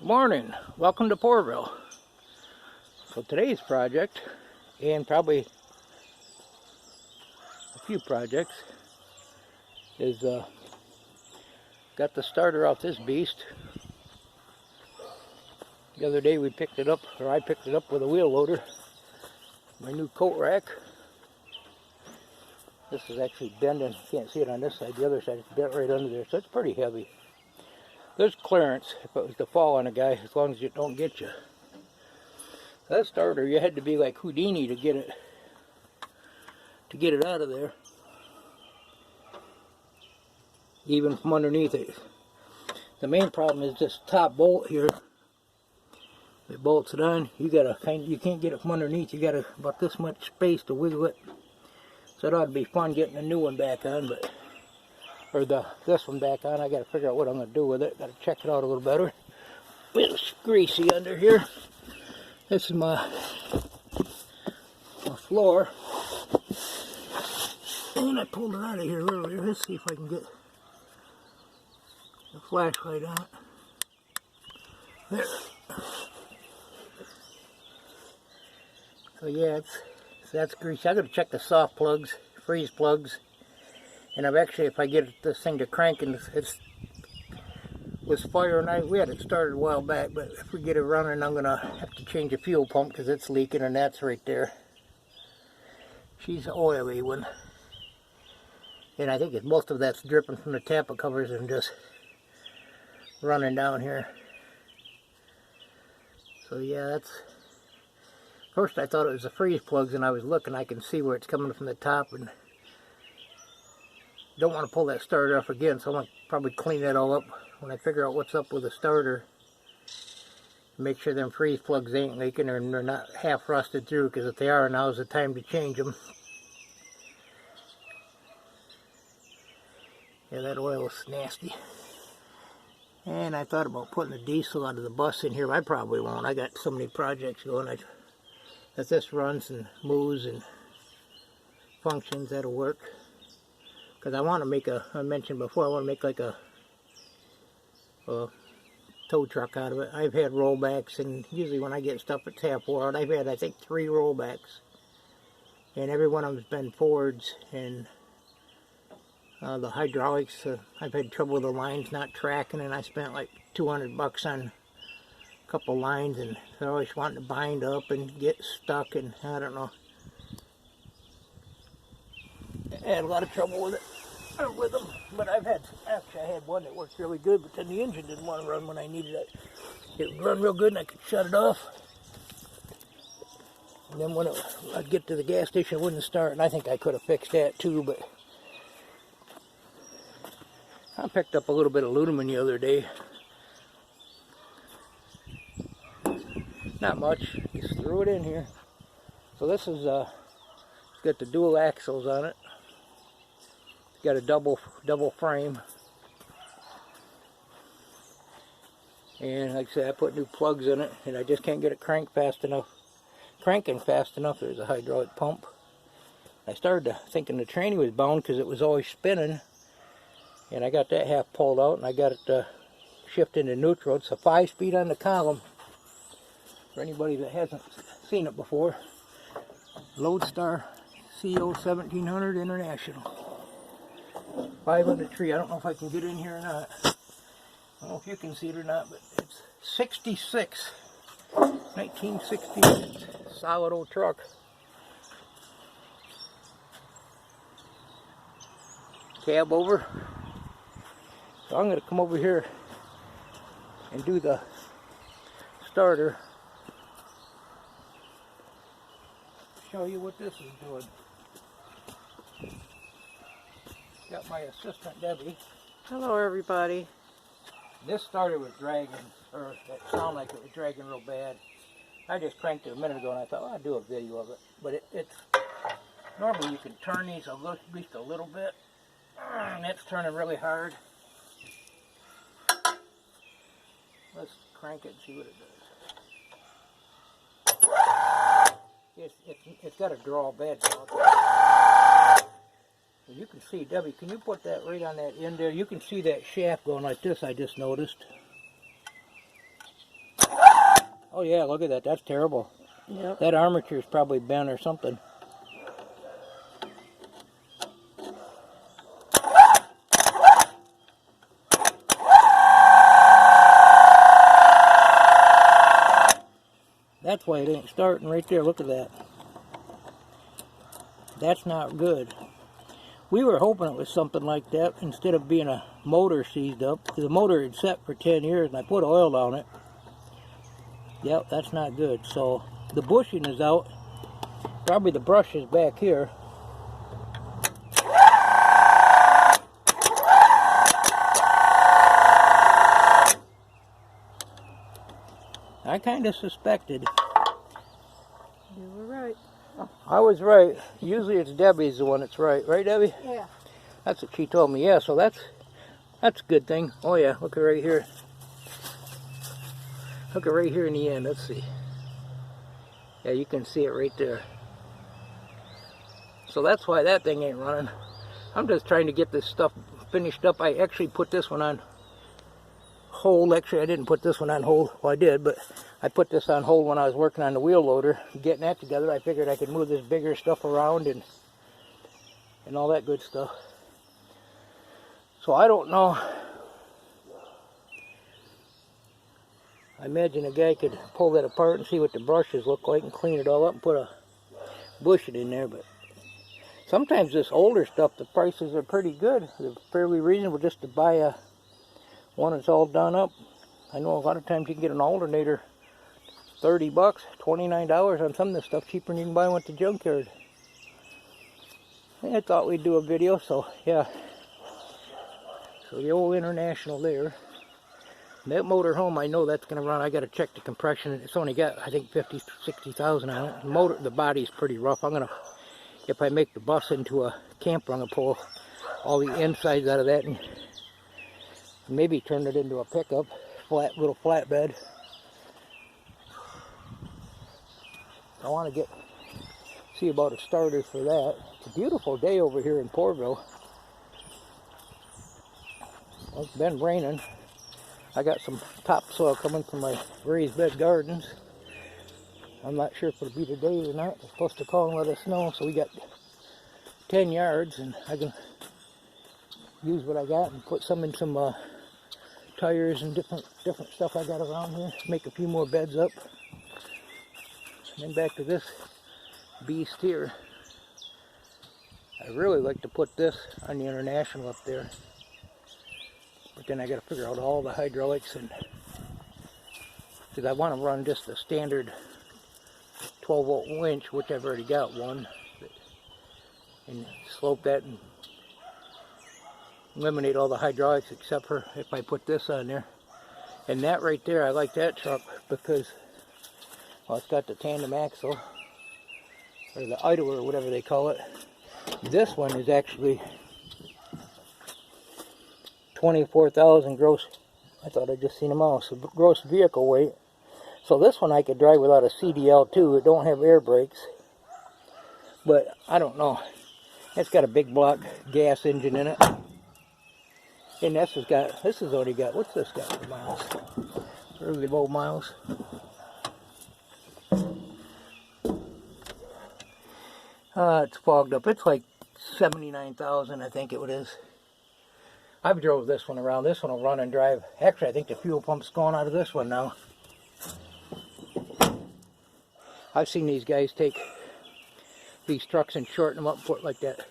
Good morning, welcome to Poorville. So today's project, and probably a few projects, is got the starter off this beast. The other day we picked it up, or I picked it up with a wheel loader, my new coat rack. This is actually bending, you can't see it on this side, the other side it's bent right under there, so it's pretty heavy. There's clearance if it was to fall on a guy, as long as it don't get you. That starter, you had to be like Houdini to get it out of there, even from underneath it. The main problem is this top bolt here. It bolts it on. You can't get it from underneath. You got about this much space to wiggle it. So it ought to be fun getting a new one back on, this one back on. I got to figure out what I'm going to do with it. Got to check it out a little better. It's greasy under here. This is my floor, and I pulled it out of here earlier. Let's see if I can get the flashlight on it. There. So yeah, that's greasy. I got to check the soft plugs, freeze plugs. And I've actually, if I get this thing to cranking, it was firing. We had it started a while back, but if we get it running, I'm going to have to change a fuel pump because it's leaking, and that's right there. She's an oily one. And I think most of that's dripping from the tapper covers and just running down here. So yeah, that's... First I thought it was the freeze plugs, and I was looking, I can see where it's coming from the top, and don't want to pull that starter off again, so I'm going to probably clean that all up when I figure out what's up with the starter. Make sure them freeze plugs ain't leaking or they're not half rusted through, because if they are, now's the time to change them. Yeah, that oil is nasty. And I thought about putting the diesel out of the bus in here, but I probably won't. I got so many projects going. If this runs and moves and functions, that'll work. Because I want to make I mentioned before, I want to make like a tow truck out of it. I've had rollbacks, and usually when I get stuff it's half wore out. I've had, I think, 3 rollbacks. And every one of them's been Fords, and the hydraulics, I've had trouble with the lines not tracking, and I spent like $200 on a couple lines, and they're always wanting to bind up and get stuck, and I don't know. I had a lot of trouble with them, but I had one that worked really good, but then the engine didn't want to run when I needed it. It would run real good and I could shut it off. And then when I'd get to the gas station, it wouldn't start, and I think I could have fixed that too, but I picked up a little bit of aluminum the other day. Not much, just threw it in here. So this is, it's got the dual axles on it. Got a double frame, and like I said, I put new plugs in it, and I just can't get it cranking fast enough. There's a hydraulic pump. I started thinking the tranny was bound because it was always spinning, and I got that half pulled out, and I got it shifted into neutral. It's a 5-speed on the column. For anybody that hasn't seen it before, Loadstar CO 1700 International. 500 tree. I don't know if I can get in here or not. I don't know if you can see it or not, but it's 66. 1966. Solid old truck. Cab over. So I'm going to come over here and do the starter. Show you what this is doing. Got my assistant Debbie. Hello everybody. This starter was dragging, or it sounded like it was dragging real bad. I just cranked it a minute ago and I thought, well, I'll do a video of it. But it's normally you can turn these at least a little bit, and it's turning really hard. Let's crank it and see what it does. It's got a draw bad draw. And you can see, Debbie, can you put that right on that end there? You can see that shaft going like this, I just noticed. Oh yeah, look at that. That's terrible. Yep. That armature's probably bent or something. That's why it ain't starting right there. Look at that. That's not good. We were hoping it was something like that instead of being a motor seized up. The motor had set for 10 years and I put oil on it. Yep, that's not good. So the bushing is out. Probably the brush is back here. I kind of suspected. You were right. I was right. Usually it's Debbie's the one that's right. Right, Debbie? Yeah. That's what she told me. Yeah, so that's a good thing. Oh yeah, look at right here. Look at right here in the end. Let's see. Yeah, you can see it right there. So that's why that thing ain't running. I'm just trying to get this stuff finished up. I actually put this one on hold. Actually, I didn't put this one on hold. Well, I did, but I put this on hold when I was working on the wheel loader. Getting that together, I figured I could move this bigger stuff around and all that good stuff. So I don't know. I imagine a guy could pull that apart and see what the brushes look like and clean it all up and put a bushing in there. But sometimes this older stuff, the prices are pretty good. They're fairly reasonable just to buy one that's all done up. I know a lot of times you can get an alternator, $30, $29 on some of this stuff, cheaper than you can buy one at the junkyard. I thought we'd do a video, so yeah. So the old International there. That motor home, I know that's going to run. I got to check the compression. It's only got, I think, 50, 60,000 on it. The body's pretty rough. I'm going to, if I make the bus into a camper, I'm going to pull all the insides out of that and maybe turn it into a pickup, little flatbed. I want to see about a starter for that. It's a beautiful day over here in Portville. Well, it's been raining. I got some topsoil coming from my raised bed gardens. I'm not sure if it'll be today or not. They're supposed to call and let us know. So we got 10 yards, and I can use what I got and put some in some tires and different stuff I got around here. Make a few more beds up. And then back to this beast here. I really like to put this on the International up there. But then I got to figure out all the hydraulics, and because I want to run just the standard 12-volt winch, which I've already got one, and slope that and eliminate all the hydraulics except for if I put this on there. And that right there, I like that truck because, well, it's got the tandem axle, or the idler, or whatever they call it. This one is actually 24,000 gross. I thought I just seen a mouse. Gross vehicle weight. So this one I could drive without a CDL too. It don't have air brakes, but I don't know. It's got a big block gas engine in it, and this has only got, what's this got for miles? Really low miles. It's fogged up. It's like 79,000, I think it is. I've drove this one around. This one will run and drive. Actually, I think the fuel pump's going out of this one now. I've seen these guys take these trucks and shorten them up and put like that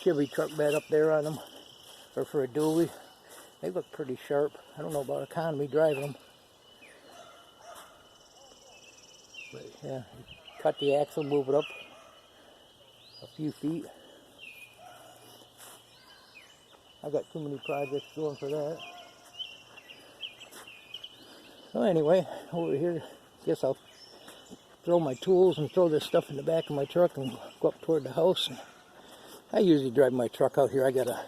Chevy truck bed up there on them, or for a dually. They look pretty sharp. I don't know about economy driving them. But yeah, cut the axle, move it up a few feet. I got too many projects going for that. So anyway, over here, guess I'll throw my tools and throw this stuff in the back of my truck and go up toward the house. And I usually drive my truck out here. I got a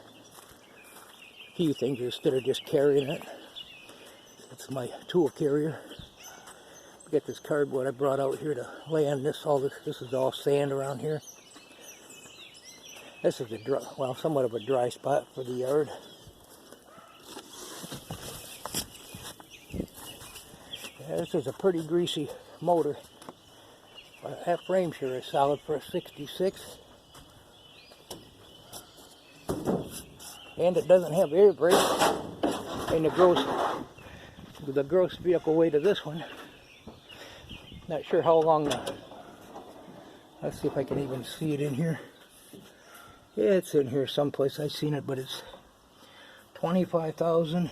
few things instead of just carrying it. It's my tool carrier. I got this cardboard I brought out here to lay on this. This is all sand around here. This is somewhat of a dry spot for the yard. Yeah, this is a pretty greasy motor. That frame sure is solid for a 66. And it doesn't have air brakes. And the gross vehicle weight of this one. Not sure how long. Let's see if I can even see it in here. Yeah, it's in here someplace. I've seen it, but it's 25,000.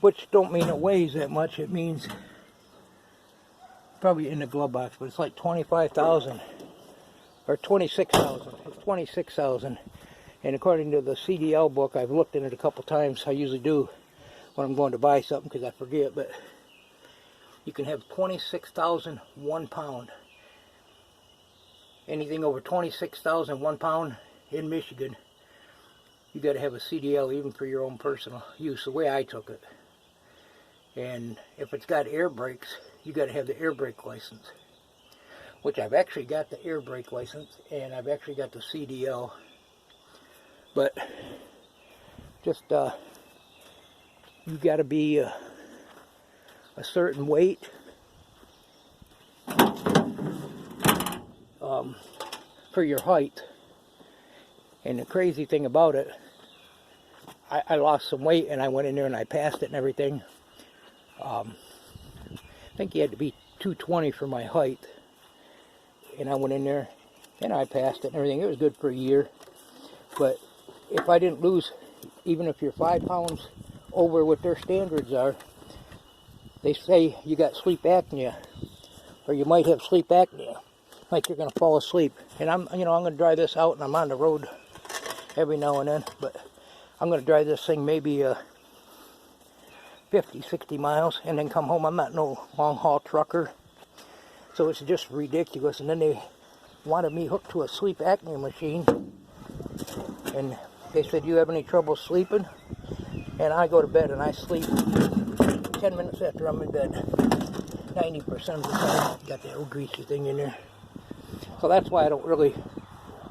Which don't mean it weighs that much. It means probably in the glove box, but it's like 25,000 or 26,000. It's 26,000. And according to the CDL book, I've looked in it a couple times. I usually do when I'm going to buy something because I forget, but you can have 26,000 1 pound. Anything over 26,000 1 pound in Michigan, you got to have a CDL even for your own personal use, the way I took it. And if it's got air brakes, you got to have the air brake license, which I've actually got the air brake license and I've actually got the CDL. But just you got to be a certain weight for your height. And the crazy thing about it, I lost some weight and I went in there and I passed it and everything. I think you had to be 220 for my height, and I went in there and I passed it and everything. It was good for a year. But if I didn't lose, even if you're 5 pounds over what their standards are, they say you got sleep apnea, or you might have sleep apnea, like you're going to fall asleep. And I'm going to dry this out, and I'm on the road every now and then, but I'm going to drive this thing maybe 50, 60 miles and then come home. I'm not no long haul trucker, so it's just ridiculous. And then they wanted me hooked to a sleep apnea machine, and they said, you have any trouble sleeping? And I go to bed and I sleep 10 minutes after I'm in bed, 90% of the time. Got that old greasy thing in there. So that's why I don't really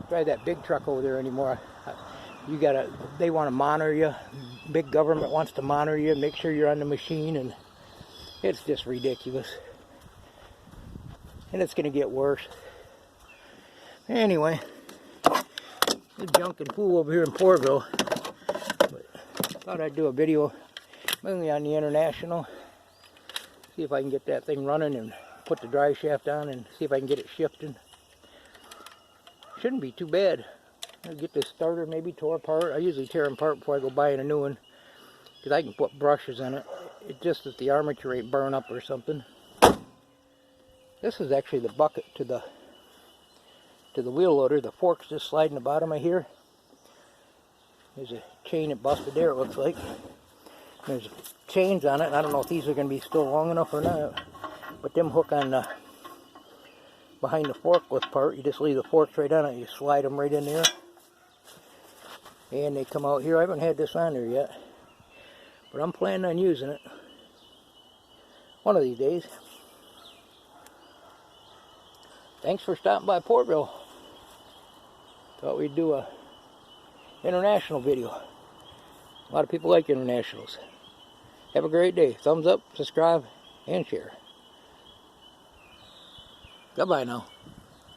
drive that big truck over there anymore. They want to monitor you. Big government wants to monitor you, make sure you're on the machine, and it's just ridiculous. And it's going to get worse. Anyway, the junk and pool over here in Portville. But thought I'd do a video mainly on the International. See if I can get that thing running and put the drive shaft on and see if I can get it shifting. Shouldn't be too bad. I'll get this starter maybe tore apart. I usually tear them apart before I go buying a new one, because I can put brushes in it. It's just that the armature ain't burn up or something. This is actually the bucket to the wheel loader. The fork's just sliding the bottom of here. There's a chain that busted there, it looks like. There's chains on it, and I don't know if these are going to be still long enough or not. But them hook on the behind the forklift part. You just leave the forks right on it. You slide them right in there. And they come out here. I haven't had this on there yet, but I'm planning on using it one of these days. Thanks for stopping by Portville. Thought we'd do a international video. A lot of people like internationals. Have a great day. Thumbs up, subscribe, and share. Goodbye now.